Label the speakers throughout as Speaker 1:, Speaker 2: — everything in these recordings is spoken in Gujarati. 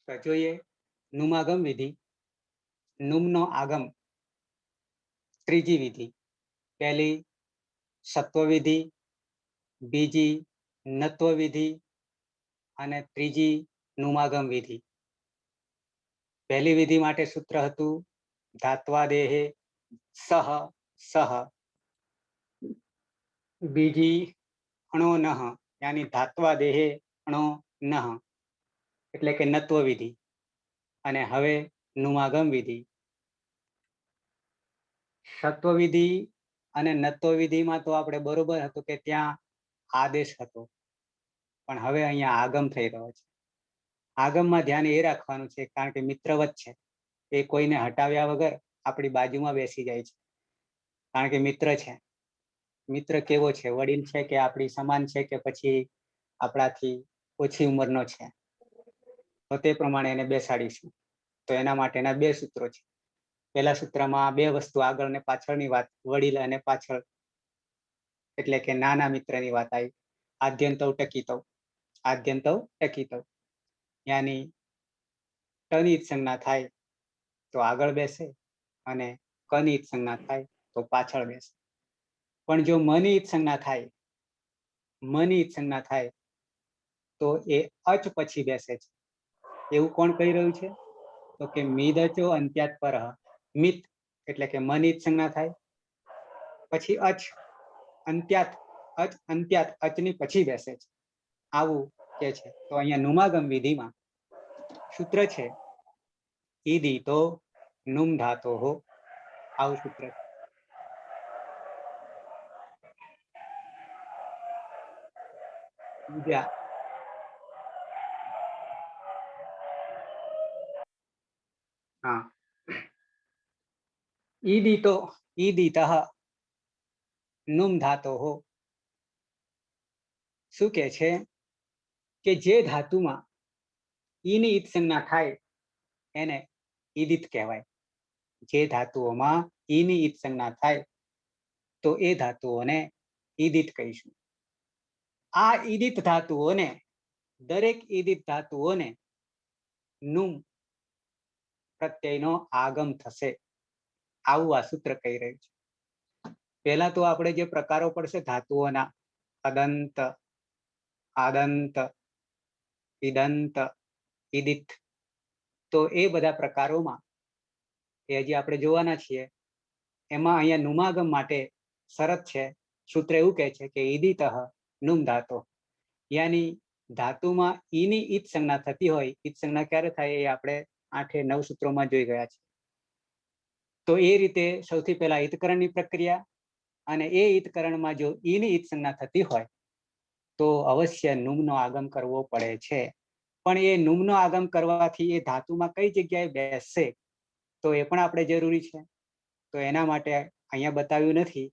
Speaker 1: તો જોઈએ નુમાગમ વિધિ. નુમનો આગમ ત્રીજી વિધિ. પહેલી સત્વ વિધિ, બીજી નત્વ વિધિ અને ત્રીજી નુમાગમ વિધિ. પહેલી વિધિ માટે સૂત્ર હતું ધાત્વા દેહે સહ સહ. બીજી અણો નહ યાની ધાત્વા દેહે અણો નહ એટલે કે નત્વ વિધિ. અને હવે નુમાગમ વિધિ. સત્વ વિધિ અને નત્વ વિધિમાં તો આપણે બરોબર હતું કે ત્યાં આદેશ હતો, પણ હવે અહીંયા આગમ થઈ રહ્યો છે. આગમમાં ધ્યાન એ રાખવાનું છે કારણ કે મિત્રવત છે, એ કોઈને હટાવ્યા વગર આપણી બાજુમાં બેસી જાય છે, કારણ કે મિત્ર છે. મિત્ર કેવો છે? વડીલ છે કે આપણી સમાન છે કે પછી આપણાથી ઓછી ઉંમરનો છે? તો તે પ્રમાણે એને બેસાડીશું. તો એના માટેના બે સૂત્રો છે. પહેલા સૂત્રમાં બે વસ્તુ આગળ ને પાછળની વાત, વડીલ અને પાછળ એટલે કે નાના મિત્રની વાત આવી. આદ્યંતવ ટકીતવ, આદ્યંતવ ટકીતવ યાની ટની સંજ્ઞા થાય તો આગળ બેસે અને કની સંજ્ઞા થાય તો પાછળ બેસે. પણ જો મની સંજ્ઞા થાય, મની સંજ્ઞા થાય તો એ અચ પછી બેસે છે. એવું કોણ કહી રહ્યું છે? તો કે મીદચો અંત્યાત પરહ. મિત એટલે કે મની સંજ્ઞા થાય, પછી અચ અંત્યાત, અચ અંત્યાત અચની પછી બેસે છે, આવું કે છે. તો અહીંયા નુમાગમ વિધિમાં સૂત્ર છે ઈદી તો નુમ ધાતો હો, આવું સૂત્ર છે. બીજા હા, ઈદિતો ઈદિતઃ નુમ ધાતો હો. શું કે છે કે જે ધાતુમાં ઈની ઈત સંજ્ઞા થાય એને ઈદિત કહેવાય. જે ધાતુઓમાં ઈની ઈત સંજ્ઞા થાય તો એ ધાતુઓને ઈદિત કહીશું. આ ઈદિત ધાતુઓને, દરેક ઈદિત ધાતુઓને નુમ પ્રત્યયનો આગમ થશે, આવું આ સૂત્ર કહી રહ્યું છે. પહેલા તો આપણે જે પ્રકારો પડશે ધાતુઓના, અદંત, આદંત, ઇદંત, ઇદિત, તો એ બધા પ્રકારોમાં એ હજી આપણે જોવાના છીએ. એમાં અહીંયા નુમાગમ માટે શરત છે, સૂત્ર એવું કહે છે કે ઈદિતઃ નુમ ધાતો, યાની ધાતુમાં ઈની ઈત સંજ્ઞા થતી હોય. ઈત સંજ્ઞા ક્યારે થાય એ આપણે 8-9 સૂત્રોમાં જોઈ ગયા છે. તો એ રીતે સૌથી પહેલા ઈતકરણની પ્રક્રિયા, અને એ ઈતકરણમાં જો ઈની ઈત સંજ્ઞા થતી હોય તો અવશ્ય નુમનો આગમ કરવો પડે છે. પણ એ નુમનો આગમ કરવાથી એ ધાતુમાં કઈ જગ્યાએ બેસશે તો એ પણ આપણે જરૂરી છે. તો એના માટે અહીંયા બતાવ્યું નથી,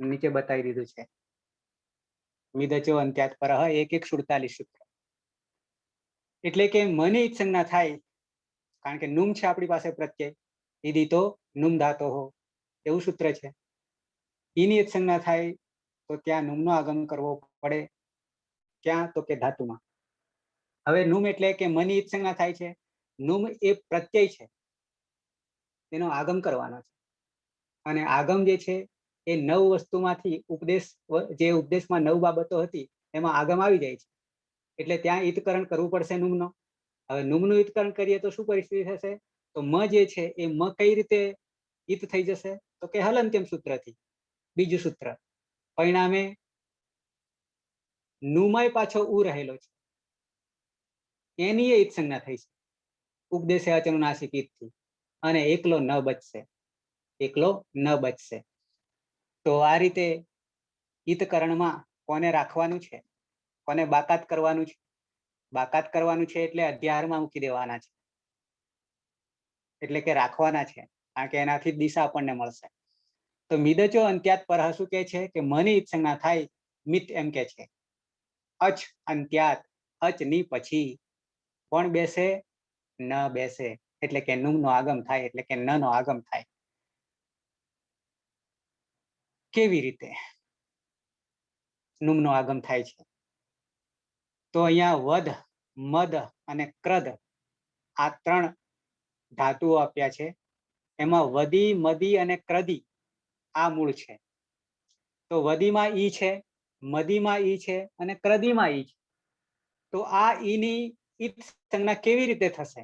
Speaker 1: નીચે બતાવી દીધું છે. મિદચો અંત્યાત પરહ 1-1-47 સૂત્ર. એટલે કે મની ઈત સંજ્ઞા થાય, કારણ કે નુમ છે આપણી પાસે પ્રત્યય, ઈદિતો નુમ ધાતો હો, એવું સૂત્ર છે. ઈની ઈત સંજ્ઞા થાય તો ત્યાં નુમનો આગમ કરવો પડે. ક્યાં? તો કે ધાતુમાં. હવે નુમ એટલે કે મની ઈત સંજ્ઞા થાય છે. નુમ એ પ્રત્યય છે, તેનો આગમ કરવાનો છે. અને આગમ જે છે એ 9 વસ્તુમાંથી ઉપદેશ, જે ઉપદેશમાં 9 બાબતો હતી એમાં આગમ આવી જાય છે. એટલે ત્યાં ઈતકરણ કરવું પડશે નુમનો. હવે નુમનું ઈતકરણ કરીએ તો શું પરિસ્થિતિ થશે? તો મ જે છે એ મ કઈ રીતે ઈત થઈ જશે? તો કે હલંત્યમ સૂત્રથી. બીજું સૂત્ર, પરિણામે નુમય પાછો ઉ રહેલો છે, એની ઈત સંજ્ઞા થઈ છે ઉપદેશે અચનુનાસિક ઈતથી, અને એકલો ન બચશે, એકલો ન બચશે. તો આ રીતે ઈતકરણમાં કોને રાખવાનું છે, કોને બાકાત કરવાનું છે? બાકાત કરવાનું છે એટલે અધ્યાહારમાં મૂકી દેવાના છે, એટલે કે રાખવાના છે, કારણ કે એનાથી દિશા આપણને મળશે. તો મિદચો અંત્યાત પરહ શું કે છે કે મની ઈત સંજ્ઞા થાય, મિત એમ કે છે. અચ અંત્યાત, અચ ની પછી કોણ બેસે? ન બેસે, એટલે કે નુમ નો આગમ થાય, એટલે કે ન નો આગમ થાય. કેવી રીતે નુમ નો આગમ થાય છે? તો અહીંયા વધ, મદ અને ક્રદ, આ 3 ધાતુઓ આપ્યા છે. એમાં વદી, મદી અને ક્રદી આ મૂળ છે. તો વદીમાં ઈ છે, મદીમાં ઈ છે અને ક્રદીમાં ઈ છે. તો આ ઈની ઈત સંજ્ઞા કેવી રીતે થશે?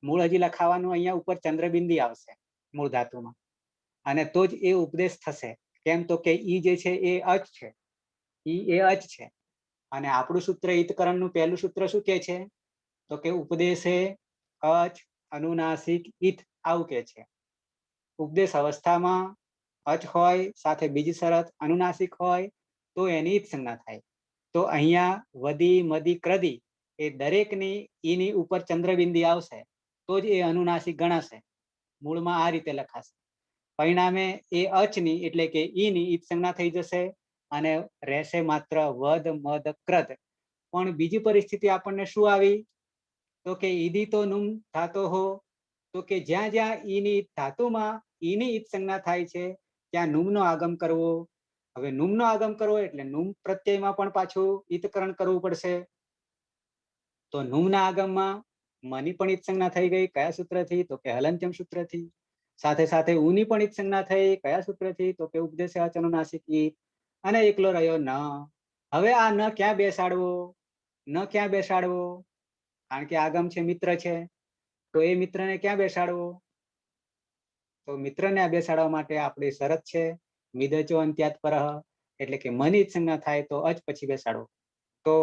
Speaker 1: મૂળ હજી લખાવાનું, અહીંયા ઉપર ચંદ્રબિંદી આવશે મૂળ ધાતુમાં, અને તો જ એ ઉપદેશ થશે. કેમ તો કે ઈ જે છે એ અચ છે, ઈ એ અચ છે. અને આપણું સૂત્ર ઈતકરણનું પહેલું સૂત્ર શું કે છે? તો કે ઉપદેશે અચ અનુનાસિક ઈત, આવું કે છે. ઉપદેશ અવસ્થામાં અચ હોય, સાથે બીજી શરત અનુનાસિક હોય તો એની ઈત સંજ્ઞા થાય. તો અહીંયા વદી, મદી, ક્રદી એ દરેકની ઈની ઉપર ચંદ્રબિંદી આવશે તો જ એ અનુનાસિક ગણાશે. મૂળમાં આ રીતે લખાશે. પરિણામે એ અચની એટલે કે ઈની ઈત સંજ્ઞા થઈ જશે અને રહેશે માત્ર વદ, મદ, ક્રદ. પણ બીજી પરિસ્થિતિ આપણને શું આવી? તો કે ઈદી તો નુમ ધાતો હો. તો કે જ્યાં જ્યાં ઈની ધાતુમાં ઈની ઈત સંજ્ઞા થાય છે ત્યાં નુમનો આગમ કરવો. હવે નુમનો આગમ કરવો એટલે નુમ પ્રત્યયમાં પણ પાછું ઈતકરણ કરવું પડશે. તો નુમના આગમમાં મની પણ ઈત સંજ્ઞા થઈ ગઈ. કયા સૂત્રથી? તો કે હલંત્યમ સૂત્રથી. સાથે સાથે ઉની પણ ઈત સંજ્ઞા થઈ. કયા સૂત્રથી? તો કે ઉપદેશે અચ અનુનાસિક ઈત. અને એકલો રહ્યો ન. હવે આ ન ક્યાં બેસાડવો? ન ક્યાં બેસાડવો? કારણ કે આગમ છે, મિત્ર છે, તો એ મિત્રને ક્યાં બેસાડવો? તો મિત્રને બેસાડવા માટે આપણી શરત છે મિદચો અંત્યાત પરહ, એટલે કે મની ઈત સંજ્ઞા થાય તો અચ પછી બેસાડવો. તો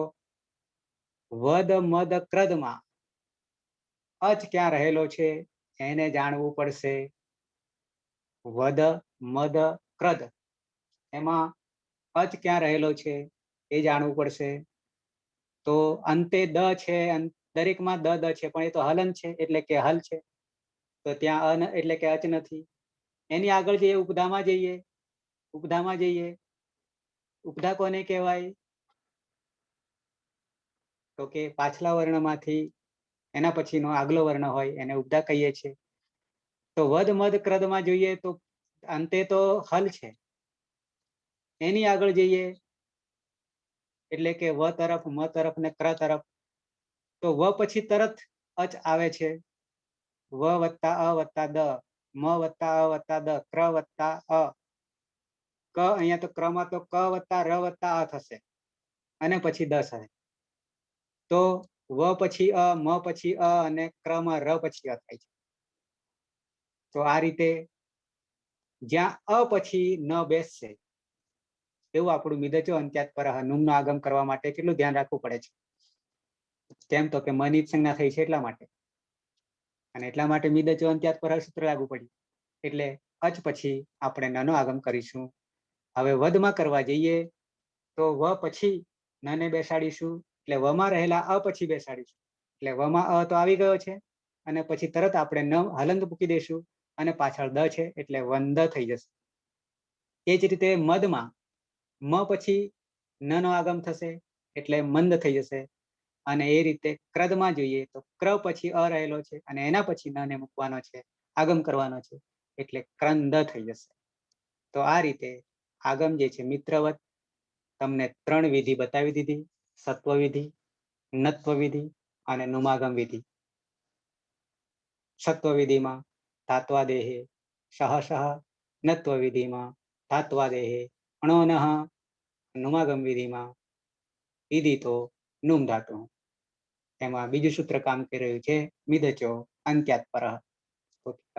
Speaker 1: વદ, મદ, ક્રદમાં અચ ક્યાં રહેલો છે એને જાણવું પડશે. વદ, મદ, ક્રદ એમાં અચ ક્યાં રહેલો છે એ જાણવું પડશે. તો અંતે દ છે, દરેકમાં દ છે, પણ એ તો હલન છે એટલે કે હલ છે, તો ત્યાં અન એટલે કે અચ નથી. એની આગળ જઈએ, ઉપધામાં જઈએ. ઉપધામાં જઈએ, ઉપધા કોને કહેવાય? તો કે પાછલા વર્ણમાંથી એના પછીનો આગલો વર્ણ હોય એને ઉપધા કહીએ છીએ. તો વદ, મદ, ક્રદમાં જોઈએ તો અંતે તો હલ છે. એની આગળ જઈએ એટલે કે વ તરફ, મ તરફ ને ક્ર તરફ. તો વ પછી તરત અચ આવે છે. વ વત્તા અ વત્તા દ, મ વત્તા અ વત્તા દ, ક્ર વત્તા અ. ક અહીંયા તો ક્રમાં તો ક વત્તા ર વત્તા અ થશે અને પછી 10 આવે. તો વ પછી અ, મ પછી અ અને ક્રમાં ર પછી અ થાય છે. તો આ રીતે જ્યાં અ પછી ન બેસશે એવું આપણું મિદચો અંત્યાત પરહ નુમનો આગમ કરવા માટે કેટલું ધ્યાન રાખવું પડે છે. કેમ તો કે મની ઈત સંજ્ઞા થઈ છે એટલા માટે. અને એટલા માટે મિદચો અંત્યાત પરહ સૂત્ર લાગુ પડ્યું. એટલે અચ પછી આપણે નનો આગમ કરીશું. હવે વદમાં કરવા જઈએ તો વ પછી નને બેસાડીશું, એટલે વમાં રહેલા અ પછી બેસાડીશું. એટલે વમાં અ તો આવી ગયો છે અને પછી તરત આપણે ન હલંત મૂકી દઈશું અને પાછળ દ છે એટલે વંદ થઈ જશે. એ જ રીતે મદમાં મ પછી ન નો આગમ થશે એટલે મંદ થઈ જશે. અને એ રીતે ક્રદમાં જોઈએ તો ક્ર પછી અ રહેલો છે અને એના પછી ન ને મૂકવાનો છે, આગમ કરવાનો છે, એટલે ક્રંદ થઈ જશે. તો આ રીતે આગમ જે છે મિત્રવત તમને 3 વિધિ બતાવી દીધી: સત્વ વિધિ, નત્વ વિધિ અને નુમાગમ વિધિ. સત્વ વિધિમાં ધાત્વાદેહે સહસહ, નત્વ વિધિમાં ધાત્વાદેહે અણોનઃ, નુમાગમ વિધિમાં વિદિતો નુમ ધાતુ. એમાં બીજું સૂત્ર કામ કરી રહ્યું છે મિદચો અંત્યાત પરહ.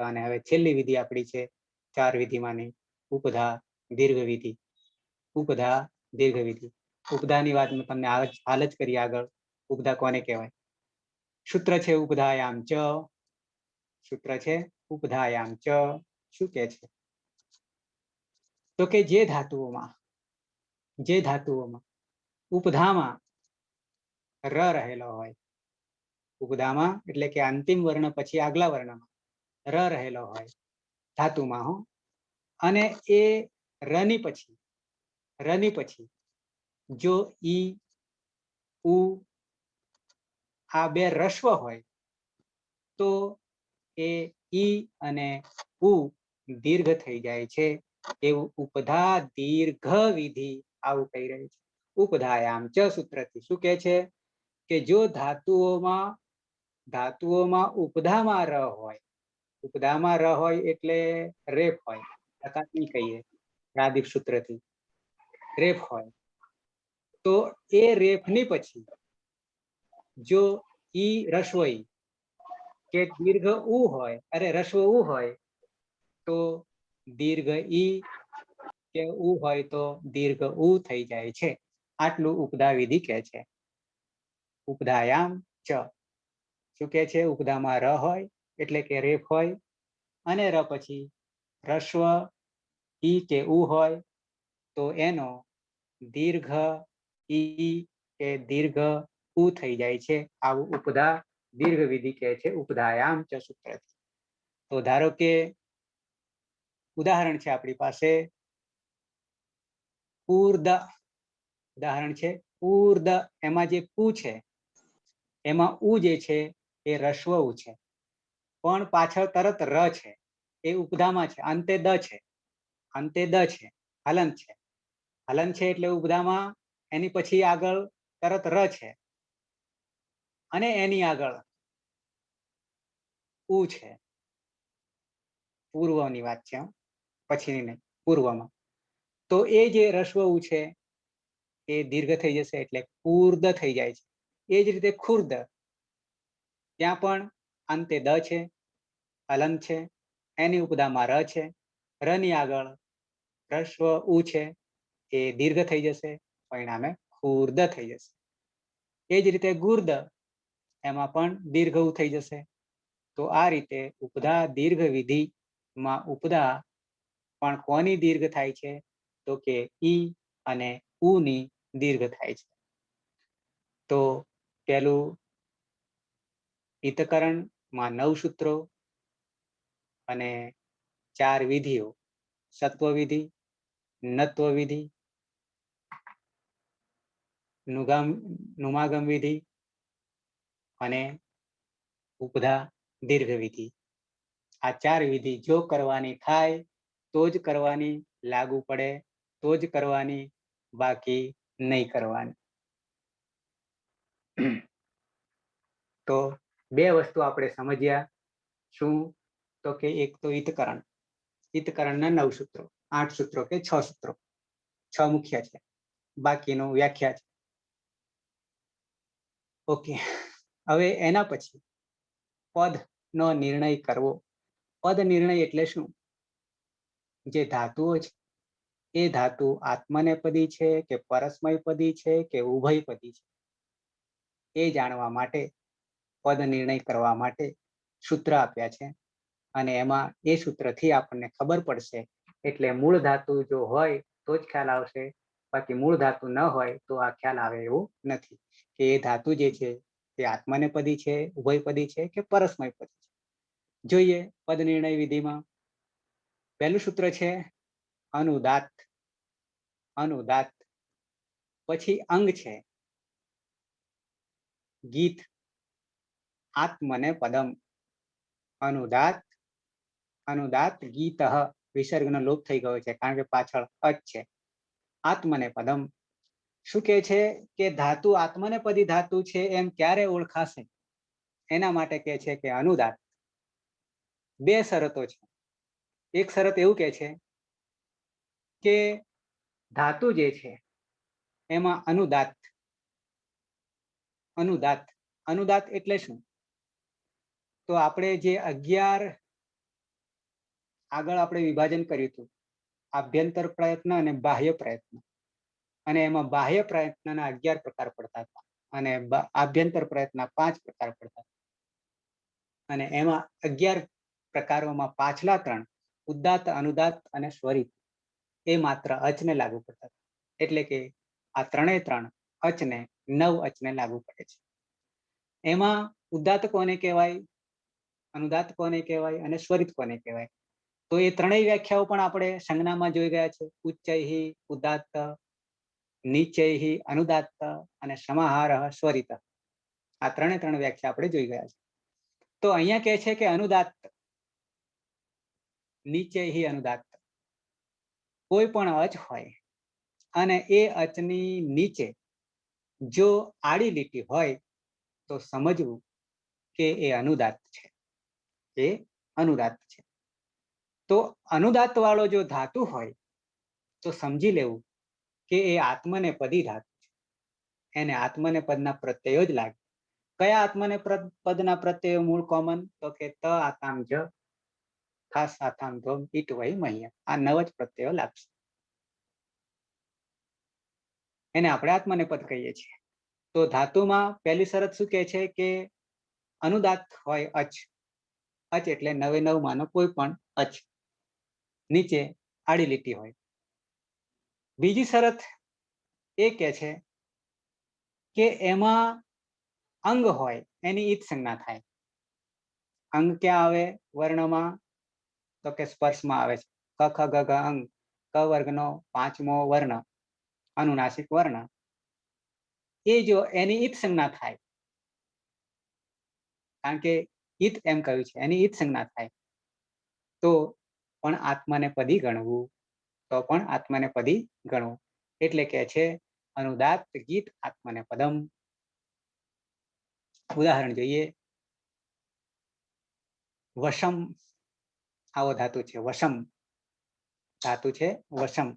Speaker 1: અને હવે છેલ્લી વિધિ આપણી છે 4 વિધિમાંની ઉપધા દીર્ઘ વિધિ. ઉપધા દીર્ઘ વિધિ. ઉપધાની વાત મેં તમને હાલ જ કરી આગળ. ઉપધા કોને કહેવાય? સૂત્ર છે ઉપધાયામ ચ. સૂત્ર છે ઉપધાયામ ચ. શું કે છે? તો કે જે ધાતુઓમાં ઉપધામાં ર રહેલો હોય, ઉપધામાં એટલે કે અંતિમ વર્ણ પછી આગલા વર્ણમાં ર રહેલો હોય ધાતુમાં હો, અને એ રની પછી જો ઈ, ઉ આ બે રસ્વ હોય તો એ ઈ અને ઉ દીર્ઘ થઈ જાય છે. એવું ઉપધા દીર્ઘ વિધિ આવું કહી રહ્યું છે. ઉપધાયામ ચ સૂત્રથી શું કે છે કે જો ધાતુઓમાં ધાતુઓમાં ઉપધામાં ર હોય, ઉપધામાં ર હોય એટલે રેફ હોય, અકાતની કહીએ પ્રાદિપ સૂત્રથી રેફ હોય, તો એ રેફની પછી જો ઈ રસ્વ ઈ કે દીર્ઘ ઉ હોય, અરે રસ્વ ઉ હોય તો દીર્ઘ ઈ કે ઉ હોય તો દીર્ઘ ઉ થઈ જાય છે. આટલું ઉપધા વિધિ કહે છે. ઉપધાયામ ચ શું કે છે? ઉપધામાં ર હોય એટલે કે રેફ હોય, અને ર પછી રસ્વ ઈ કે ઉ હોય તો એનો દીર્ઘ ઈ કે દીર્ઘ ઉ થઈ જાય છે. આવું ઉપધા દીર્ઘ વિધિ કહે છે ઉપધાયામ ચ સૂત્ર. તો ધારો કે ઉદાહરણ છે આપણી પાસે ઉર્દ, ઉદાહરણ છે ઉર્દ, એમાં જે પૂ છે એમાં ઉ જે છે એ રસ્વ ઉ છે, પણ પાછળ તરત ર છે, એ ઉપધામાં છે, અંતે દ છે, અંતે દ છે, હલંત છે, હલન છે એટલે ઉપધામાં એની પછી આગળ તરત ર છે અને એની આગળ ઉ છે. પૂર્વની વાત છે, પછીની નહીં, પૂર્વમાં. તો એ જે રસ્વ ઉ છે એ દીર્ઘ થઈ જશે એટલે કુર્દ થઈ જાય છે. એ જ રીતે ખુર્દ, ત્યાં પણ અંતે દ છે, હલંત છે, એની ઉપધામાં ર છે, રની આગળ રસ્વ ઉ છે, એ દીર્ઘ થઈ જશે, પરિણામે ખુર્દ થઈ જશે. એ જ રીતે ગુર્દ, એમાં પણ દીર્ઘ ઉ થઈ જશે. તો આ રીતે ઉપધા દીર્ઘ વિધિમાં ઉપધા પણ કોની દીર્ઘ થાય છે? તો કે ઈ અને ઉ ની દીર્ઘ થાય છે. તો પેલું ઈતકરણમાં 9 સૂત્રો અને 4 વિધિઓ: સત્વ વિધિ, નત્વ વિધિ, નુમાગમ વિધિ અને ઉપધા દીર્ઘ વિધિ. આ 4 વિધિ જો કરવાની થાય તો જ કરવાની, લાગુ પડે તો જ કરવાની, બાકી નહીં કરવાની. તો 2 વસ્તુ આપણે સમજ્યા. શું? તો કે એક તો ઈતકરણ, ઈતકરણના 9 સૂત્રો, 8 સૂત્રો કે 6 સૂત્રો, 6 મુખ્ય છે, બાકીનું વ્યાખ્યા છે. ઓકે, હવે એના પછી પદનો નિર્ણય કરવો. પદ નિર્ણય એટલે શું? જે ધાતુઓ છે એ ધાતુ આત્મનેપદી છે કે પરસ્મયપદી છે કે ઉભયપદી છે, એ જાણવા માટે, પદ નિર્ણય કરવા માટે સૂત્ર આપ્યા છે. અને એમાં એ સૂત્રથી આપણને ખબર પડશે. એટલે મૂળ ધાતુ જો હોય તો જ ખ્યાલ આવશે, બાકી મૂળ ધાતુ ન હોય તો આ ખ્યાલ આવે એવું નથી કે એ ધાતુ જે છે તે આત્મનેપદી છે, ઉભયપદી છે કે પરસ્મયપદી છે. જોઈએ પદ નિર્ણય વિધિમાં પહેલું સૂત્ર છે અનુદાત્ત. અનુદાત્ત પછી અંગ છે ગીત. આત્મને પદમ. અનુદાત્ત, અનુદાત્ત ગીત. વિસર્ગનો લોપ થઈ ગયો છે કારણ કે પાછળ અચ છે. આત્મને પદમ. શું કે છે કે ધાતુ આત્મનેપદી ધાતુ છે એમ ક્યારે ઓળખાશે? એના માટે કે છે કે અનુદાત્ત. 2 શરતો છે. એક શરત એવું કે છે કે ધાતુ જે છે એમાં અનુદાત્ત. અનુદાત્ત, અનુદાત્ત એટલે શું? તો આપણે જે 11 આગળ આપણે વિભાજન કર્યું હતું, આભ્યંતર પ્રયત્ન અને બાહ્ય પ્રયત્ન, અને એમાં બાહ્ય પ્રયત્નના 11 પ્રકાર પડતા હતા અને આભ્યંતર પ્રયત્નના 5 પ્રકાર પડતા હતા. અને એમાં 11 પ્રકારોમાં પાછલા 3 ઉદાત્ત, અનુદાત્ત અને સ્વરિત એ માત્ર અચને લાગુ પડતા હતા. એટલે કે આ 3 અચને 9 અચને લાગુ પડે છે. એમાં ઉદાત્ત કોને કહેવાય, અનુદાત્ત કોને કહેવાય અને સ્વરિત કોને કહેવાય? તો એ 3 વ્યાખ્યાઓ પણ આપણે સંજ્ઞામાં જોઈ ગયા છે. ઉચ્ચૈહિ ઉદાત્ત, નીચૈહિ અનુદાત્ત અને સમાહારઃ સ્વરિત. આ 3 વ્યાખ્યા આપણે જોઈ ગયા છે. તો અહીંયા કહે છે કે અનુદાત્ત, નીચૈહિ અનુદાત્ત. કોઈ પણ અચ હોય અને એ અચની નીચે જો આડી લીટી હોય તો સમજવું કે એ અનુદાત્ત છે, એ અનુદાત્ત છે. તો અનુદાત્ત વાળો જો ધાતુ હોય તો સમજી લેવું કે એ આત્મને પદી ધાતુ છે. એને આત્મને પદના પ્રત્યયો જ લાગે. કયા આત્મને પદના પ્રત્યયો મૂળ કોમન? તો કે ત આતામ જ, ખાસ આતામ ધોમ, ઈટ વહી મહ્ય. આ 9 જ પ્રત્યયો લાગશે. એને આપણે આત્મને પદ કહીએ છીએ. તો ધાતુમાં પહેલી શરત શું કહે છે કે અનુદાત્ત હોય અચ. અચ એટલે 9 માનો કોઈ પણ અચ, નીચે આડી લીટી હોય. બીજી શરત એ કહે છે કે એમાં અંગ હોય, એની ઈત સંજ્ઞા થાય. અંગ ક્યાં આવે વર્ણમાં? તો કે સ્પર્શમાં આવે છે. ક ખ ગ ઘ અંગ, ક વર્ગનો 5મો વર્ણ, અનુનાસિક વર્ણ. એ જો એની ઈત સંજ્ઞા થાય, કારણ કે ઈત એમ કહ્યું છે, એની ઈત સંજ્ઞા થાય તો પણ આત્માને પદી ગણવું, તો પણ આત્માને પદી ગણવું. એટલે કે છે અનુદાત્ત ગીત આત્મને પદમ. ઉદાહરણ જોઈએ. વશમ આવો ધાતુ છે, વશમ ધાતુ છે વશમ.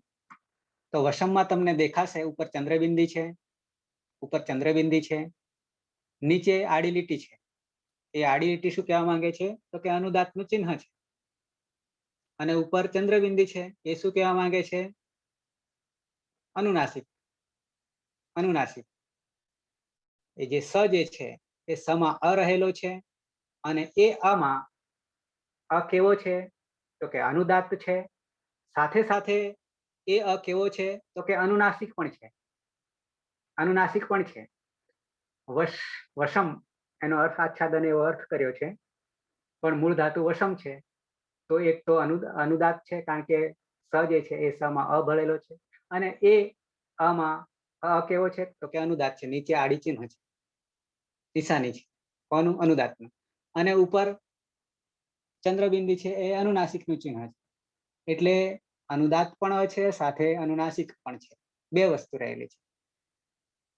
Speaker 1: તો વશમમાં તમને દેખાશે ઉપર ચંદ્રબિંદી છે, ઉપર ચંદ્રબિંદી છે, નીચે આડી લીટી છે. એ આડી લીટી શું કહેવા માંગે છે? તો કે અનુદાત્તનું ચિહ્ન છે. અને ઉપર ચંદ્રબિંદી છે, એ શું કહેવા માંગે છે? અનુનાસિક. અનુનાસિક. એ જે સ જે છે એ સમાં અ રહેલો છે, અને એ આમાં અ કેવો છે? તો કે અનુદાત્ત છે. સાથે સાથે એ અ કેવો છે? તો કે અનુનાસિક પણ છે. અનુનાસિક પણ છે. વશમ એનો અર્થ આચ્છાદન એવો અર્થ કર્યો છે, પણ મૂળ ધાતુ વશમ છે. તો એક તો અનુદાત્ત છે, કારણ કે સ જે છે એ સમાં અ ભળેલો છે, અને એ આમાં અ કેવો છે? તો કે અનુદાત્ત છે. નીચે આડી ચિહ્ન છે, નિશાની છે કોનું? અનુદાત્તનું. અને ઉપર ચંદ્રબિંદી છે, એ અનુનાસિકનું ચિહ્ન છે. એટલે અનુદાત્ત પણ છે, સાથે અનુનાસિક પણ છે. બે વસ્તુ રહેલી છે.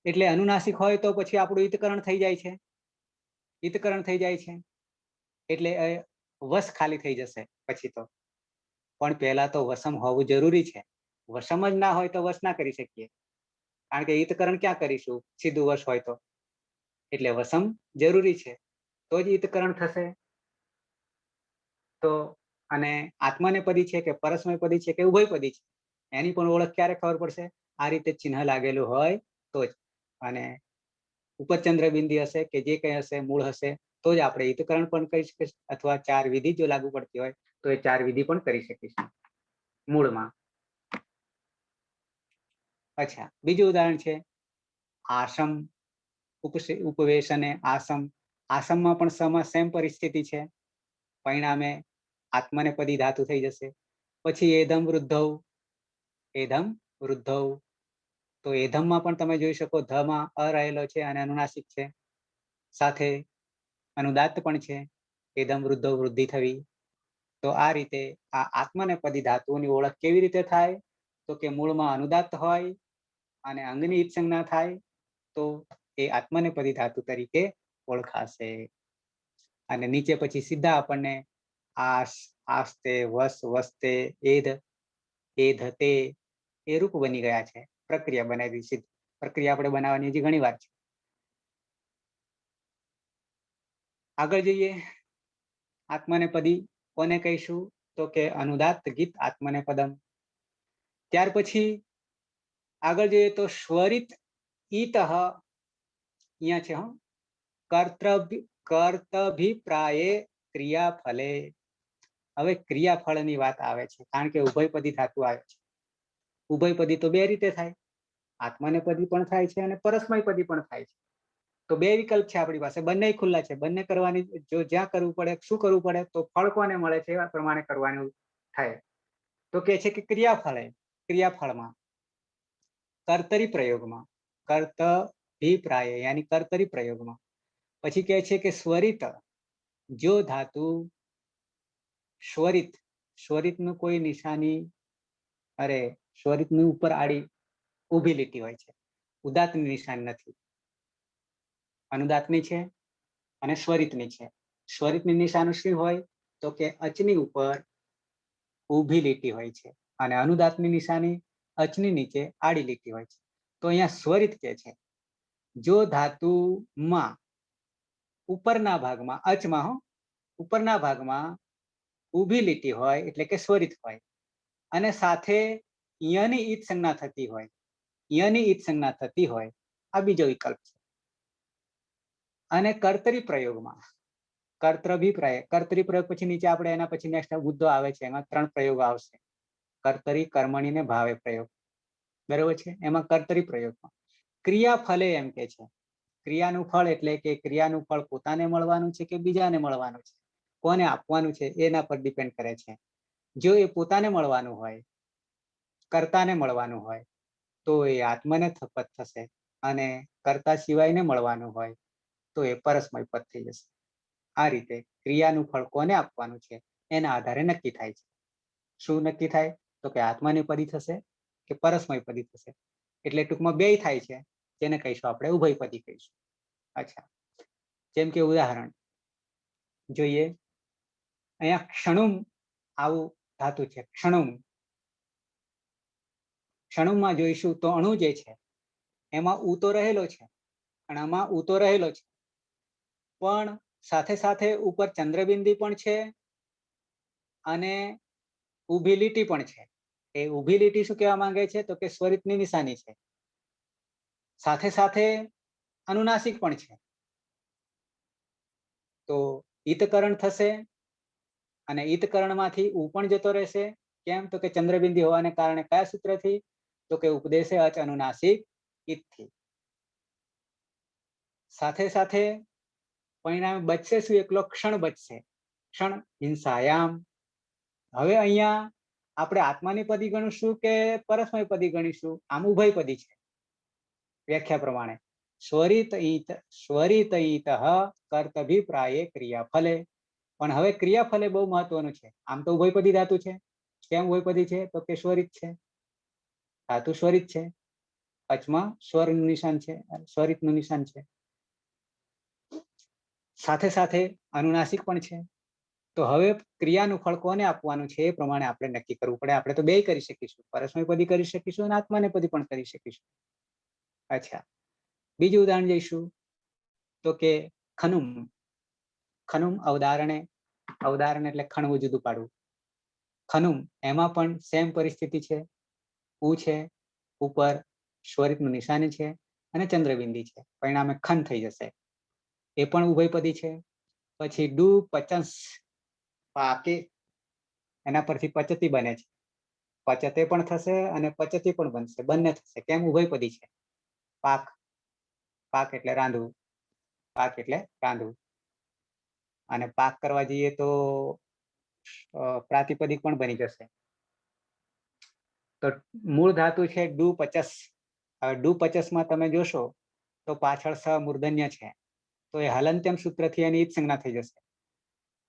Speaker 1: એટલે અનુનાસિક હોય તો પછી આપણું ઈતકરણ થઈ જાય છે. ઈતકરણ થઈ જાય છે એટલે વશ ખાલી થઈ જશે પછી તો. પણ પહેલા તો વસમ હોવું જરૂરી છે. વસમ જ ના હોય તો વશ ના કરી શકીએ, કારણ કે ઈતકરણ ક્યાં કરીશું? સીધું વશ હોય તો. એટલે વસમ જરૂરી છે, તો જ ઈતકરણ થશે. તો અને આત્માનેપદી છે કે પરસ્મયપદી છે કે ઉભયપદી છે, એની પણ ઓળખ ક્યારે ખબર પડશે? આ રીતે ચિહ્ન લાગેલું હોય તો જ. અને ઉપર ચંદ્રબિંદી હશે કે જે કંઈ હશે, મૂળ હશે, તો જ આપણે ઈતકરણ પણ કરી શકીશું, અથવા 4 વિધિ જો લાગુ પડતી હોય તો એ 4 વિધિ પણ કરી શકીશું મૂળમાં. અચ્છા, બીજું ઉદાહરણ છે આસમ. ઉપવેશને આસમ. આસમમાં પણ સેમ પરિસ્થિતિ છે. પરિણામે આત્મનેપદી ધાતુ થઈ જશે. પછી એધમ વૃદ્ધવ. એધમ વૃદ્ધવ. તો એધમમાં પણ તમે જોઈ શકો ધમાં અ રહેલો છે અને અનુનાસિક છે, સાથે અનુદાત્ત પણ છે. એધમ વૃદ્ધવ, વૃદ્ધિ થવી. તો આ રીતે આ આત્મનેપદી ધાતુઓની ઓળખ કેવી રીતે થાય? તો કે મૂળમાં અનુદાત્ત હોય અને અંગની ઈત સંજ્ઞા થાય તો એ આત્મનેપદી ધાતુ તરીકે ઓળખાશે. અને નીચે પછી સીધા આપણને આસ, આસ્તે, વસ, વસ્તે, એધ, એધતે એ રૂપ બની ગયા છે. પ્રક્રિયા બનાવી છે. પ્રક્રિયા આપણે બનાવવાની હજી ઘણી વાર છે. આગળ જઈએ. આત્મનેપદી કોને કહીશું? તો કે અનુદાત્ત ગીત આત્મનેપદમ. ત્યાર પછી આગળ જઈએ તો સ્વરિત ઈત અહીંયા છે કર્તભિપ્રાયે ક્રિયાફલે. હવે ક્રિયાફળની વાત આવે છે, કારણ કે ઉભયપદી ધાતુ આવે છે. ઉભયપદી તો બે રીતે થાય, આત્મનેપદી પણ થાય છે અને પરસ્મયપદી પણ થાય છે. તો બે વિકલ્પ છે આપણી પાસે, બંને ખુલ્લા છે. બંને કરવાની, જો જ્યાં કરવું પડે, શું કરવું પડે? તો ફળ કોને મળે છે એવા પ્રમાણે કરવાનું થાય. તો કે છે કે ક્રિયાફળે, ક્રિયાફળમાં, કર્તરી પ્રયોગમાં, કર્તભિપ્રાય યાની કર્તરી પ્રયોગમાં. પછી કહે છે કે સ્વરિત, જો ધાતુ સ્વરિત, સ્વરિતનું કોઈ નિશાની, અરે સ્વરિતની ઉપર આડી ઊભી લીટી હોય છે, ઉદાત્તની નિશાની નથી. અનુદાત્તની છે અને સ્વરિતની છે. સ્વરિતની નિશાની શું હોય? તો કે અચની ઉપર ઊભી લીટી હોય છે અને અનુદાતની નિશાની અચની નીચે આડી લીટી હોય છે. તો અહીંયા સ્વરિત કે છે જો ધાતુમાં ઉપરના ભાગમાં અચમાં ઉપરના ભાગમાં ઊભી લીટી હોય એટલે કે સ્વરિત હોય અને સાથે યની ઈત સંજ્ઞા થતી હોય, યની ઈત સંજ્ઞા થતી હોય, આ બીજો વિકલ્પ છે. અને કર્તરી પ્રયોગમાં કર્તૃભિપ્રાય, કર્તરી પ્રયોગ પછી નીચે આપણે એના પછી નેક્સ્ટ મુદ્દો આવે છે, એમાં 3 પ્રયોગો આવશે. કર્તરી, કર્મણી ને ભાવે પ્રયોગ, બરોબર છે. એમાં કર્તરી પ્રયોગમાં ક્રિયા ફલે એમ કે છે, ક્રિયાનું ફળ એટલે કે ક્રિયાનું ફળ પોતાને મળવાનું છે કે બીજાને મળવાનું છે, કોને આપવાનું છે એના પર ડિપેન્ડ કરે છે. જો એ પોતાને મળવાનું હોય, કર્તાને મળવાનું હોય તો એ આત્માને પદ થશે અને કર્તા સિવાયને મળવાનું હોય તો એ પરસ્મય પદ થઈ જશે. આ રીતે ક્રિયાનું ફળ કોને આપવાનું છે એના આધારે નક્કી થાય છે. શું નક્કી થાય? તો કે આત્માની પદી થશે કે પરસ્મય પદી થશે. એટલે ટૂંકમાં બે થાય છે, જેને કહીશું આપણે ઉભયપદી કહીશું. અચ્છા, જેમ કે ઉદાહરણ જોઈએ, અહીંયા ક્ષણુમ આવું ધાતુ છે. ક્ષણુમ, ક્ષણુમમાં જોઈશું તો અણુ જે છે એમાં ઉ તો રહેલો છે, અણામાં ઉ તો રહેલો છે, પણ સાથે સાથે ઉપર ચંદ્રબિંદી પણ છે અને ઊભી લીટી પણ છે. એ ઊભી લીટી શું કહેવા માંગે છે? તો કે સ્વરિતની નિશાની છે. સાથે સાથે અનુનાસિક પણ છે. તો ઈતકરણ થશે અને ઈતકરણમાંથી ઉ પણ જતો રહેશે. કેમ? તો કે ચંદ્રબિંદી હોવાને કારણે કયા સૂત્રથી? તો કે ઉપદેશે અચ અનુનાસિક ઈતથી. સાથે સાથે પરિણામે બચશે શું? એકલો ક્ષણ બચશે. ક્ષણ હિંસાયામ. હવે અહીંયા આપણે આત્માની પદી ગણીશું કે પરસ્મય પદી ગણીશું? આમ ઉભય પદી છે વ્યાખ્યા પ્રમાણે. સ્વરિત ઈત કર્તભિપ્રાયે ક્રિયાફલે. પણ હવે ક્રિયાફલે બહુ મહત્વનું છે. આમ તો ઉભયપદી ધાતુ છે. કેમ ઉભયપદી છે? તો કે સ્વરિત છે, ધાતુ સ્વરિત છે, અચમાં સ્વરનું નિશાન છે, સ્વરિતનું નિશાન છે, સાથે સાથે અનુનાસિક પણ છે. તો હવે ક્રિયાનું ફળ કોને આપવાનું છે એ પ્રમાણે આપણે નક્કી કરવું પડે. આપણે તો બે કરી શકીશું, પરસ્મય પદી કરી શકીશું અને આત્માને પદી પણ કરી શકીશું. અચ્છા, બીજું ઉદાહરણ જઈશું તો કે ખનુમ. ખનુમ અવધારણે, અવધારણ એટલે ખણવું, જુદું પાડવું. ખનુમ, એમાં પણ સેમ પરિસ્થિતિ છે. ઉ છે, ઉપર સ્વરિતનું નિશાની છે અને ચંદ્રબિંદી છે, પરિણામે ખન થઈ જશે. એ પણ ઉભયપદી છે. પછી ડુ પચંસ, પાકે, એના પરથી પચતી બને છે. પચતે પણ થશે અને પચતી પણ બનશે, બંને થશે. કેમ? ઉભયપદી છે. પાક, પાક એટલે રાંધવું, પાક એટલે રાંધવું. અને પાક કરવા જઈએ તો પ્રાતિપદિક પણ બની જશે. તો મૂળ ધાતુ છે ડુ પચસ. હવે ડુ પચસમાં તમે જોશો તો પાછળ સ મૂર્ધન્ય છે, તો એ હલંત્યમ સૂત્રથી એની ઈત સંજ્ઞા થઈ જશે.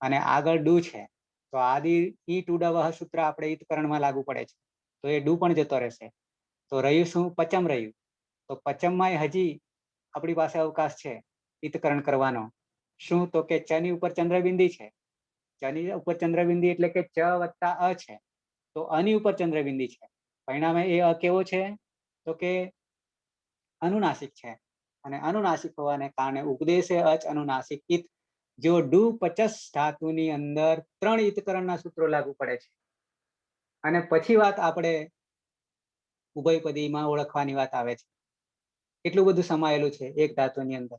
Speaker 1: અને આગળ ડુ છે તો આદિ ઈ ટુડવહ સૂત્ર આપણે ઈતકરણમાં લાગુ પડે છે, તો એ ડુ પણ જતો રહેશે. તો રહ્યું શું? પચમ રહ્યું. તો પચમમાં હજી આપણી પાસે અવકાશ છે ઈતકરણ કરવાનો. શું? તો કે ચ ની ઉપર ચંદ્રબિંદી છે. ચ ની ઉપર ચંદ્રબિંદી એટલે કે ચ વત્તા અ છે, તો અની ઉપર ચંદ્રબિંદી છે. પરિણામે એ અ કેવો છે? તો કે અનુનાસિક છે. અને અનુનાસિક હોવાને કારણે ઉપદેશે અચ અનુનાસિક ઈત. જો ડુ પચસ ધાતુની અંદર 3 ઈતકરણના સૂત્રો લાગુ પડે છે અને પછી વાત આપણે ઉભયપદીમાં ઓળખવાની વાત આવે છે. એટલું બધું સમાયેલું છે એક ધાતુની અંદર.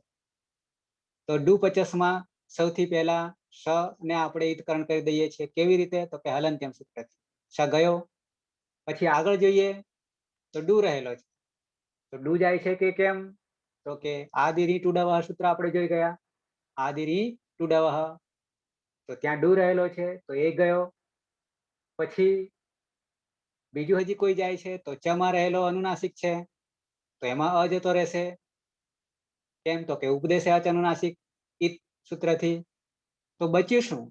Speaker 1: તો ડુ પચસમાં સૌથી પહેલા સ ને આપણે ઈતકરણ કરી દઈએ છીએ. કેવી રીતે? તો કે હલંત્યમ સૂત્રથી. સ ગયો, પછી આગળ જોઈએ તો ડુ રહેલો છે. તો ડુ જાય છે કે કેમ? તો કે આદિ ટુડવહ સૂત્ર આપણે જોઈ ગયા. આદિ ટુડવહ, તો ત્યાં ડુ રહેલો છે તો એ ગયો. પછી બીજું હજી કોઈ જાય છે તો ચ માં રહેલો અનુનાસિક છે, તો એમાં અ જતો રહેશે. કેમ? તો કે ઉપદેશે અચ અનુનાસિક ઈત સૂત્રથી. તો બચ્યું શું?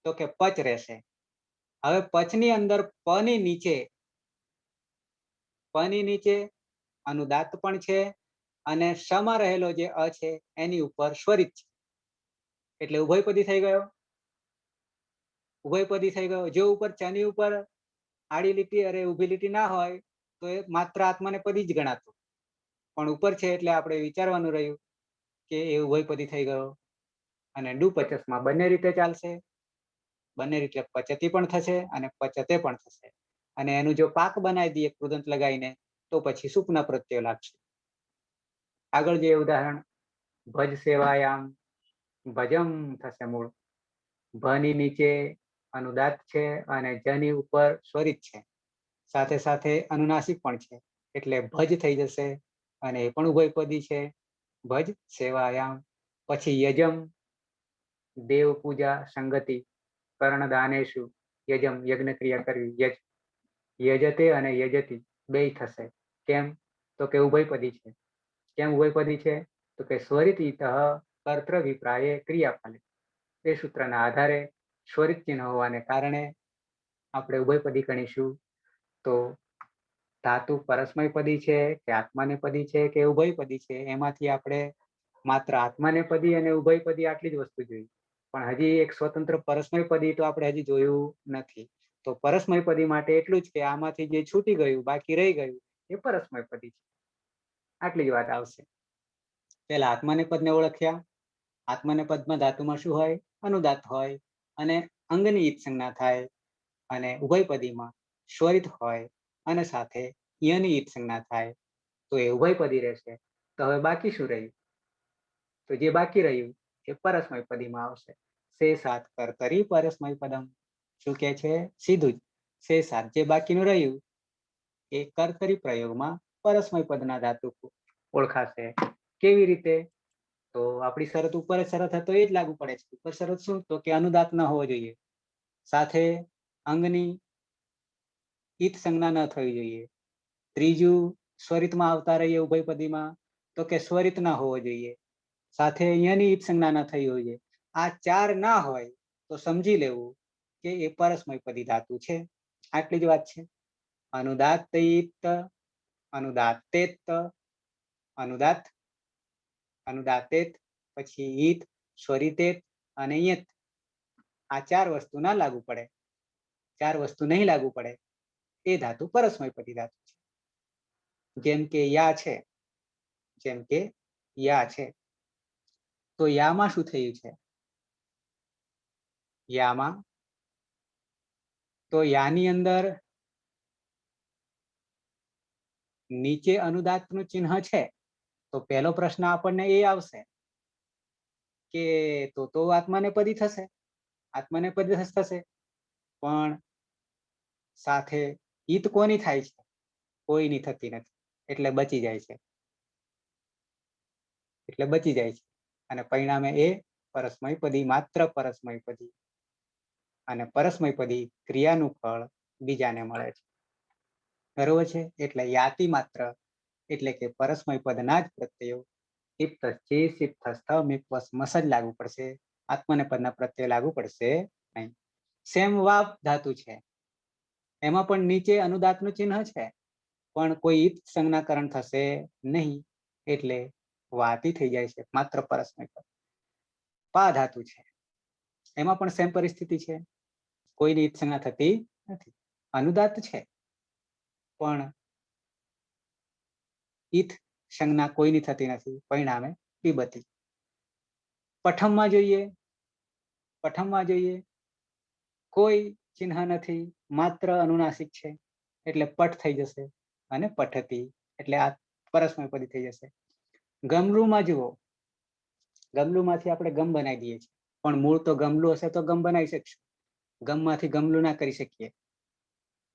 Speaker 1: તો કે પચ રહેશે. હવે પચની અંદર પની નીચે, પની નીચે અનુદાત્ત પણ છે અને શમાં રહેલો જે અ છે એની ઉપર સ્વરિત છે. એટલે ઉભયપદી થઈ ગયો. ઉભયપદી થઈ ગયો. જો ઉપર ચની ઉપર આડી લીટી અરે ઊભી લીટી ના હોય તો એ માત્ર આત્માનેપદી જ ગણાતું, પણ ઉપર છે એટલે આપણે વિચારવાનું રહ્યું કે એ ઉભયપદી થઈ ગયો. અને ડુ પચસમાં બંને રીતે ચાલશે, બંને રીતે પચતી પણ થશે અને પચતે પણ થશે. અને એનું જો પાક બનાવી દઈએ કૃદંત લગાવીને તો પછી સુપના પ્રત્યય લાગશે. આગળ જે ઉદાહરણ ભજ સેવાયામ, ભજમ થશે મૂળ. ભની નીચે અનુદાત છે અને જની ઉપર સ્વરિત છે, સાથે સાથે અનુનાસિક પણ છે એટલે ભજ થઈ જશે અને એ પણ ઉભયપદી છે. ભજ સેવાયામ. પછી યજમ, દેવ પૂજા સંગતિ, કર્ણદાનેશુ યજમ, યજ્ઞ ક્રિયા કરવી, યજ. યજતે અને યજતી બે થશે. કેમ? તો કે ઉભયપદી છે. કેમ ઉભયપદી છે? તો કે સ્વરિત ઇતઃ કર્તૃ વિપ્રાયે ક્રિયાફલે. એ સૂત્રના આધારે સ્વરિત ચિહ્ન હોવાને કારણે આપણે ઉભયપદી ગણીશું. તો ધાતુ પરસ્મયપદી છે કે આત્માનેપદી છે કે ઉભયપદી છે, એમાંથી આપણે માત્ર આત્માનેપદી અને ઉભયપદી આટલી જ વસ્તુ જોઈ, પણ હજી એક સ્વતંત્ર પરસ્મયપદી તો આપણે હજી જોયું નથી. તો પરસ્મયપદી માટે એટલું જ કે આમાંથી જે છૂટી ગયું, બાકી રહી ગયું, એ પરસ્મયપદી છે. આટલી જ વાત આવશે. પેલા આત્માનેપદને ઓળખ્યા. આત્માનેપદમાં ધાતુમાં શું હોય? અનુદાત હોય અને અંગની ઈત સંજ્ઞા થાય. અને ઉભયપદીમાં સ્વરિત હોય અને સાથે યની ઈત સંજ્ઞા થાય, તો એ ઉભયપદી રહેશે. તો હવે બાકી શું રહ્યું? તો જે બાકી રહ્યું એ પરસ્મયપદીમાં આવશે. સે સાત કર્તરી પરસ્મયપદમ. શું કે છે? સીધું જ સે સાત જે બાકીનું રહ્યું એ કર્તરી પ્રયોગમાં પરસ્મયપદના ધાતુ ઓળખાશે. કેવી રીતે? તો આપણી શરત ઉપર શરત હતો એ જ લાગુ પડે છે. ઉપર શરત શું? તો કે અનુદાત ન હોવો જોઈએ, સાથે અંગની ઈત સંજ્ઞા ન થવી જોઈએ. ત્રીજું, સ્વરિતમાં આવતા રહીએ ઉભયપદીમાં તો કે સ્વરિત ના હોવો જોઈએ, સાથે અહીંયાની ઈત સંજ્ઞા ન થઈ જોઈએ. આ ચાર ના હોય તો સમજી લેવું કે એ પરસ્મયપદી ધાતુ છે. આટલી જ વાત છે. અનુદાત્ત, અનુદાત્તેત, અનુદાત, અનુદાત્તેત, પછી ઈત, સ્વરિતેત અને યત. આ ચાર વસ્તુ ના લાગુ પડે, ચાર વસ્તુ નહીં લાગુ પડે એ ધાતુ પરસ્મયપદી ધાતુ છે. જેમ કે યા છે, જેમ કે યા છે. તો યામાં શું થયું છે? યામાં તો યાની અંદર નીચે અનુદાતનું ચિહ્ન છે, તો પહેલો પ્રશ્ન આપણને એ આવશે કે તો આત્માનેપદી થશે, આત્માનેપદી થશે. પણ સાથે ઈત કોની થાય છે? કોઈની થતી નથી, એટલે બચી જાય છે. એટલે બચી જાય છે અને પરિણામે એ પરસ્મયપદી, માત્ર પરસ્મયપદી. અને પરસ્મયપદી ક્રિયાનું ફળ બીજાને મળે છે. બરોબર છે? એટલે યાતિ માત્ર એટલે કે પરસ્મયપદના જ પ્રત્યયો જ લાગુ પડશે. આત્માનેપદના પ્રત્યય લાગુ પડશે નહીં. સેમ વાપ ધાતુ છે, એમાં પણ નીચે અનુદાતનું ચિહ્ન છે, પણ કોઈ ઈત સંજ્ઞાકરણ થશે નહીં, એટલે વાતી થઈ જાય છે, માત્ર પરસ્મયપદ. પા ધાતુ છે, એમાં પણ સેમ પરિસ્થિતિ છે, કોઈની ઈત સંજ્ઞા થતી નથી. અનુદાત છે પણ ઈત સંજ્ઞા કોઈની થતી નથી, પરિણામે પીબતી. પઠમમાં જોઈએ, પઠમમાં જોઈએ કોઈ ચિહ્ન નથી, માત્ર અનુનાસિક છે, એટલે પઠ થઈ જશે અને પઠતી એટલે આ પરસ્મયપદી થઈ જશે. ગમરૂમાં જુઓ, ગમલુમાંથી આપણે ગમ બનાવી દઈએ છીએ, પણ મૂળ તો ગમલું હશે તો ગમ બનાવી શકશું. ગમમાંથી ગમલું ના કરી શકીએ.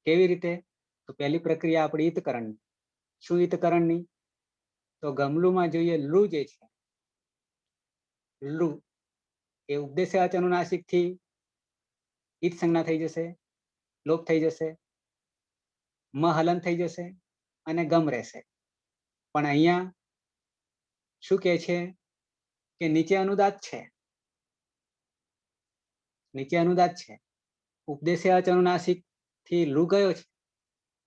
Speaker 1: કેવી રીતે? તો પહેલી પ્રક્રિયા આપણી ઈતકરણની. શું ઈતકરણની? તો ગમલુમાં જોઈએ લુ જે છે, લુ એ ઉપદેશાચ અનુનાસિક થી ઈત સંજ્ઞા થઈ જશે, લોપ થઈ જશે, મ હલન થઈ જશે અને ગમ રહેશે. પણ અહીંયા શું કે છે કે નીચે અનુદાત છે, નીચે અનુદાત છે, ઉપદેશાચ અનુનાસિક થી લુ ગયો છે,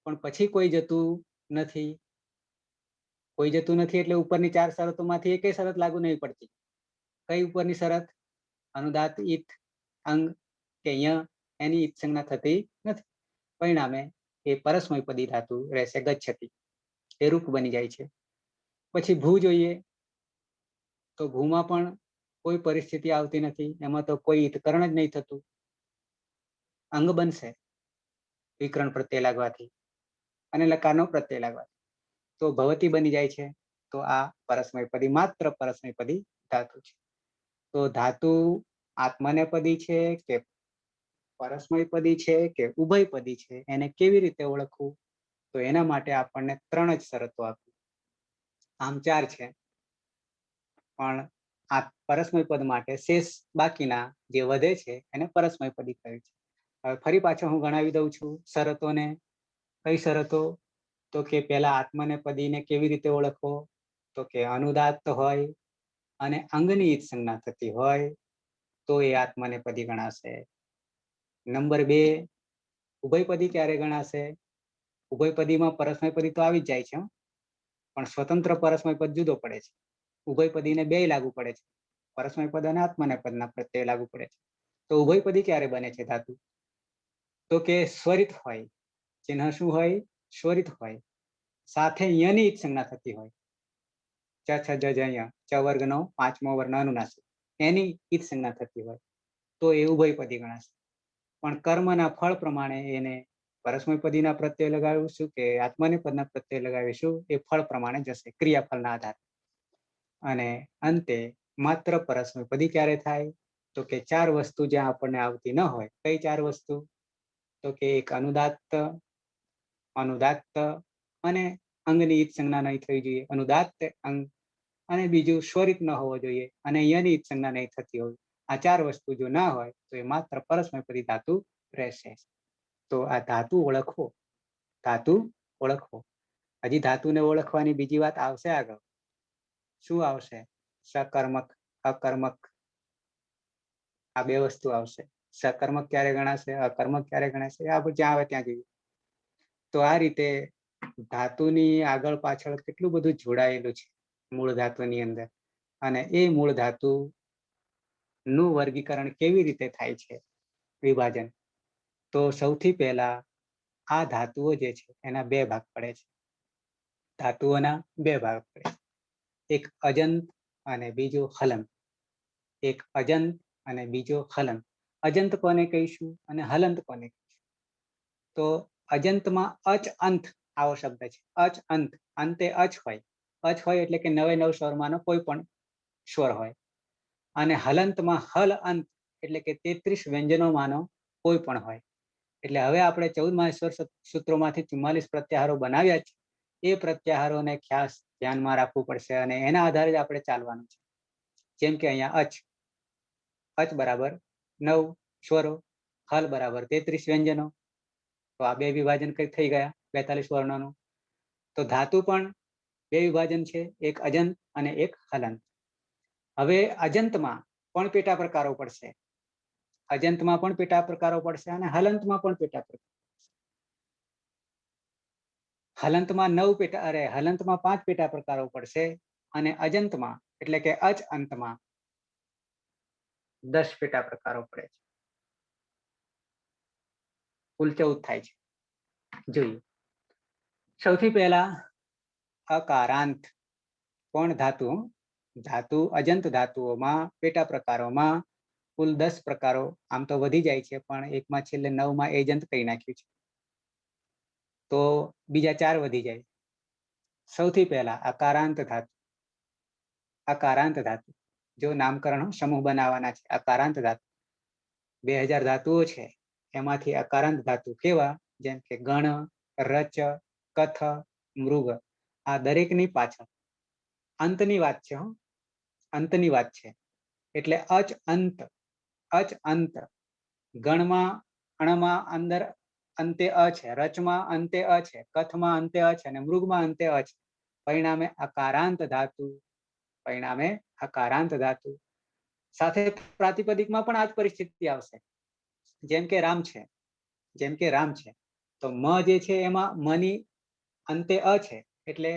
Speaker 1: પણ પછી કોઈ જતું નથી. કોઈ જતું નથી એટલે ઉપરની ચાર શરતોમાંથી એકેય શરત લાગુ નહીં પડતી. કઈ ઉપરની શરત? અનુદાત ઈત અંગ કે ય એની ઈત સંજ્ઞા થતી નથી. પરિણામે એ પરસ્મયપદી ધાતુ રહેશે ગચ્છતિ, એ રૂપ બની જાય છે. પછી ભૂ જોઈએ તો ભૂમાં પણ કોઈ પરિસ્થિતિ આવતી નથી, એમાં તો કોઈ ઈતકરણ જ નહીં થતું, અંગ બનશે વિકરણ પ્રત્યય લાગવાથી અને લકારનો પ્રત્યય લાગવાથી, તો ભવતી બની જાય છે. તો આ પરસ્મયપદી, માત્ર પરસ્મયપદી ધાતુ છે. તો ધાતુ આત્મનેપદી છે કે પરસ્મયપદી છે કે ઉભયપદી છે, એને કેવી રીતે ઓળખવું? તો એના માટે આપણને 3 જ શરતો આપી. આમ 4 છે, પણ આ પરસ્મયપદ માટે શેષ બાકીના જે વધે છે એને પરસ્મયપદી કહે છે. હવે ફરી પાછો હું ગણાવી દઉં છું શરતોને. કઈ શરતો? તો કે પેલા આત્મનેપદીને કેવી રીતે ઓળખવો? તો કે અનુદાત્ત હોય અને અંગની ઈત સંજ્ઞા થતી હોય તો એ આત્મનેપદી ગણાશે. નંબર 2, ઉભયપદી ક્યારે ગણાશે? ઉભયપદીમાં પરસ્મયપદી તો આવી જ જાય છે, પણ સ્વતંત્ર પરસ્મયપદ જુદો પડે છે. ઉભયપદીને 2 લાગુ પડે છે, પરસ્મયપદ અને આત્મનેપદના પ્રત્યય લાગુ પડે છે. તો ઉભયપદી ક્યારે બને છે ધાતુ? તો કે સ્વરિત હોય, ચિહ્ન શું હોય? સ્વરિત હોય, સાથે યની ઈત સંજ્ઞા થતી હોય. ચ છ જ જ ય, ચ વર્ગનો 5મો વર્ણ અનુનાસિક, એની ઈત સંજ્ઞા થતી હોય તો એ ઉભયપદી ગણાશે. પણ કર્મના ફળ પ્રમાણે એને પરસ્મયપદીના પ્રત્યય લગાવીશું કે આત્મનેપદના પ્રત્યય લગાવીશું, એ ફળ પ્રમાણે જશે, ક્રિયાફળના આધારે. અને અંતે માત્ર પરસ્મયપદી ક્યારે થાય? તો કે 4 વસ્તુ જ્યાં આપણને આવતી ન હોય. કઈ 4 વસ્તુ? તો કે એક અનુદાત્ત, અનુદાત્ત અને અંગની ઈત સંજ્ઞા નહીં થવી જોઈએ, અનુદાત્ત અંગ, અને બીજું સ્વરિત ન હોવો જોઈએ અને યની ઈત સંજ્ઞા નહીં થતી હોય. આ 4 વસ્તુ જો ના હોય તો એ માત્ર પરસ્મયપદી ધાતુ રહેશે. તો આ ધાતુ ઓળખવો, ધાતુ ઓળખવો. હજી ધાતુને ઓળખવાની બીજી વાત આવશે આગળ. શું આવશે? સકર્મક, અકર્મક, આ 2 વસ્તુ આવશે. સકર્મક ક્યારે ગણાશે, અકર્મક ક્યારે ગણાશે, આ જ્યાં આવે ત્યાં જોઈએ. તો આ રીતે ધાતુની આગળ પાછળ કેટલું બધું જોડાયેલું છે મૂળ ધાતુની અંદર. અને એ મૂળ ધાતુ નું વર્ગીકરણ કેવી રીતે થાય છે, વિભાજન? તો સૌથી પહેલા આ ધાતુઓ જે છે એના 2 ભાગ પડે છે. ધાતુઓના 2 ભાગ પડે, એક અજંત અને બીજો હલંત. એક અજંત અને બીજો હલંત. અજંત કોને કહીશું અને હલંત કોને કહીશું? તો અજંતમાં અચ અંત આવો શબ્દ છે. અચ અંત, અંતે અચ હોય, અચ હોય એટલે કે 9 સ્વરમાંનો કોઈ પણ સ્વર હોય. અને હલંતમાં હલ અંત એટલે કે 33 વ્યંજનોમાંનો કોઈ પણ હોય. એટલે હવે આપણે 14 માહેશ્વર સૂત્રોમાંથી 44 પ્રત્યાહારો બનાવ્યા છે. એ પ્રત્યાહારોને ખાસ ધ્યાનમાં રાખવું પડશે અને એના આધારે જ આપણે ચાલવાનું છે. જેમ કે અહીંયા અચ, અચ બરાબર 9 સ્વરો, હલ બરાબર 33 વ્યંજનો. તો આ 2 વિભાજન કઈ થઈ ગયા 42 વર્ણોનું. તો ધાતુ પણ 2 વિભાજન છે, એક અજંત અને એક હલંત. હવે અજંતમાં પણ પેટા પ્રકારો પડશે, અજંતમાં પણ પેટા પ્રકારો પડશે અને હલંતમાં પણ પેટા પ્રકારો. હલંતમાં 5 પેટા પ્રકારો પડશે અને અજંતમાં એટલે કે અચ અંતમાં 10 પેટા પ્રકારો પડે છે. કુલ 14 થાય છે. જોઈએ, સૌથી પહેલા અકારાંત. કોણ ધાતુ? ધાતુ અજંત ધાતુઓમાં પેટા પ્રકારોમાં કુલ 10 પ્રકારો. આમ તો વધી જાય છે, પણ એકમાં છેલ્લે 9માં એજંત કહી નાખ્યું છે, તો બીજા 4 વધી જાય. સૌથી પહેલા અકારાંત ધાતુ. અકારાંત ધાતુ, જો નામકરણ સમૂહ બનાવવાના છે. અકારાંત ધાતુ 2000 ધાતુઓ છે, એમાંથી અકારાંત ધાતુ કેવા? જેમ કે ગણ, રચ, કથ, મૃગ. આ દરેકની પાછળ અંતની વાત છે, અંતની વાત છે. એટલે અચ અંત, અચ અંત. ગણમાં અણમાં અંદર અંતે અ છે, રચમાં અંતે અ છે, કથમાં અંતે અ છે અને મૃગમાં અંતે અ છે. પરિણામે અકારાંત ધાતુ, પરિણામે અકારાંત ધાતુ. સાથે પ્રાતિપદિકમાં પણ આ જ પરિસ્થિતિ આવશે. જેમ કે રામ છે, જેમ કે રામ છે, તો મ જે છે એમાં મની અંતે અ છે એટલે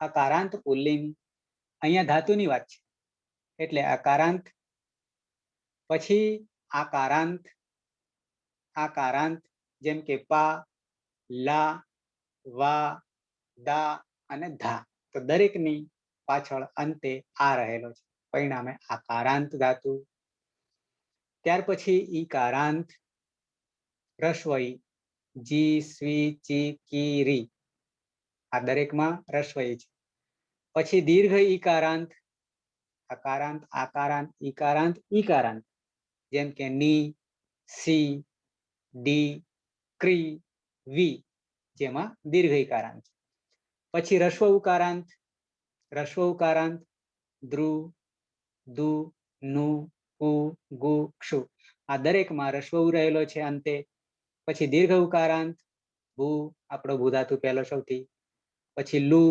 Speaker 1: અકારાંત પુલ્લિંગ. અહીંયા ધાતુની વાત છે એટલે અકારાંત પછી આકારાંત, આકારાંત જેમ કે પા, લા, વા, દા અને ધા. તો દરેકની પાછળ અંતે આ રહેલો છે, પરિણામે આકારાંત ધાતુ. ત્યાર પછી ઈકારાંત, રસ્વઈ, જી, સ્વી, ચી, કી, રી. આ દરેકમાં રસ્વઈ છે. પછી દીર્ઘ ઈકારાંત, અકારાંત, આકારાંત, ઈકારાંત, ઈકારાંત જેમ કે ની, સી, ડી, ક્રી, વી જેમાં દીર્ઘ ઈકારાંત. પછી રસ્વ ઉકારાંત, રસ્વ ઉકારાંત, દ્રુ, દુ, નુ, કુ, ગુ, ક્ષુ. આ દરેકમાં રસ્વ રહેલો છે અંતે. પછી દીર્ઘ ઉકારાંત, ભૂ, આપણો ભૂ ધાતુ પહેલો સૌથી. પછી લુ,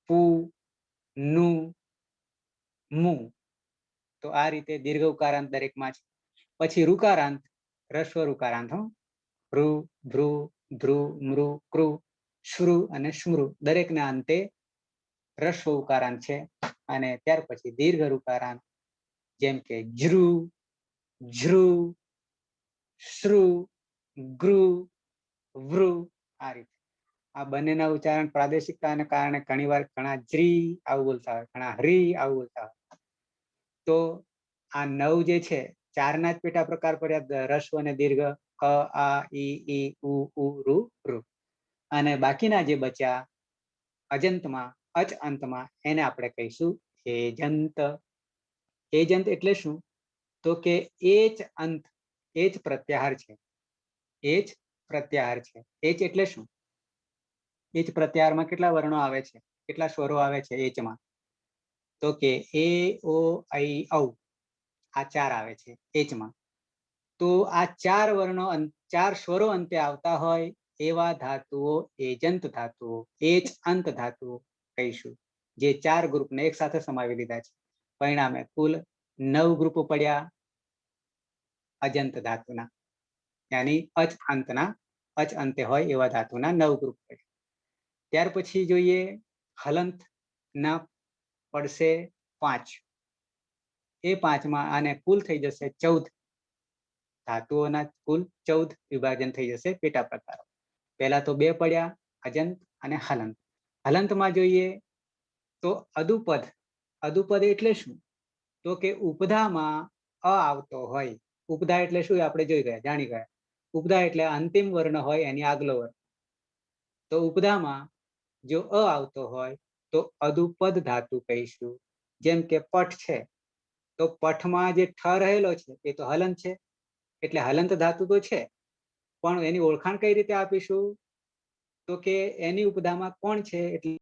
Speaker 1: પુ, નુ, મુ. તો આ રીતે દીર્ઘ ઉકારાંત દરેકમાં છે. પછી રુકારાંત, રસ્વ રુકારાંત, ભ્રુ, ભ્રુ, ધ્રુ, મૃ, કૃ, શ્રુ અને સ્મૃ દરેકના અંતે રસ્વ ઉકારાંત છે. અને ત્યાર પછી દીર્ઘ રુકારાંત જેમ કે જ્રુ, ઝ્રુ, શ્રુ, ગૃ, વૃ. આ રીતે આ બંનેના ઉચ્ચારણ પ્રાદેશિકતાને કારણે ઘણીવાર ઘણા જ્રી આવું બોલતા હોય, ઘણા હરી આવું બોલતા હોય. તો આ 9 જે છે, 4ના જ પેટા પ્રકાર પડ્યા, રસ્વ અને દીર્ઘ, અ, આ, ઈ, ઉ, ઋ, ઋ. અને બાકીના જે બચ્યા અજંતમાં, અચ અંતમાં, એને આપણે કહીશું એજંત. એજંત એટલે શું? તો કે એચ અંત, એચ પ્રત્યાહાર છે. એચ પ્રત્યાહાર છે. એચ એટલે શું? એચ પ્રત્યાહારમાં કેટલા વર્ણો આવે છે, કેટલા સ્વરો આવે છે એચમાં? તો કે એ, ઓ, ઐ, ઔ આ 4 આવે છે એચમાં. તો આ 4 વર્ણો, 4 સ્વરો અંતે આવતા હોય એવા ધાતુઓ એજંત ધાતુઓ, એચ અંત ધાતુઓ કહીશું, જે 4 ગ્રુપને એક સાથે સમાવી લીધા છે. પરિણામે કુલ 9 ગ્રુપો પડ્યા અજંત ધાતુના, યાની અચ અંતના, અચ અંતે હોય એવા ધાતુના 9 ગ્રુપ પડ્યા. ત્યાર પછી જોઈએ હલંત ના પડશે 5. એ 5માં આને કુલ થઈ જશે 14 ધાતુઓના, કુલ 14 વિભાજન થઈ જશે પેટા પ્રકારો. પહેલા તો 2 પડ્યા, અજંત અને હલંત. હલંતમાં જોઈએ તો અદુપદ. અદુપદ એટલે શું? તો કે ઉપધામાં અ આવતો હોય. ઉપધા એટલે શું આપણે જોઈ ગયા, જાણી ગયા. ઉપધા એટલે અંતિમ વર્ણ હોય એની આગલો વર્ણ. તો ઉપધામાં જો અ આવતો હોય તો અદુપદ ધાતુ કહીશું. જેમ કે પઠ છે, તો પઠમાં જે ઠ રહેલો છે એ તો હલંત છે, એટલે હલંત ધાતુ તો છે, પણ એની ઓળખાણ કઈ રીતે આપીશું? તો કે એની ઉપધામાં કોણ છે એટલે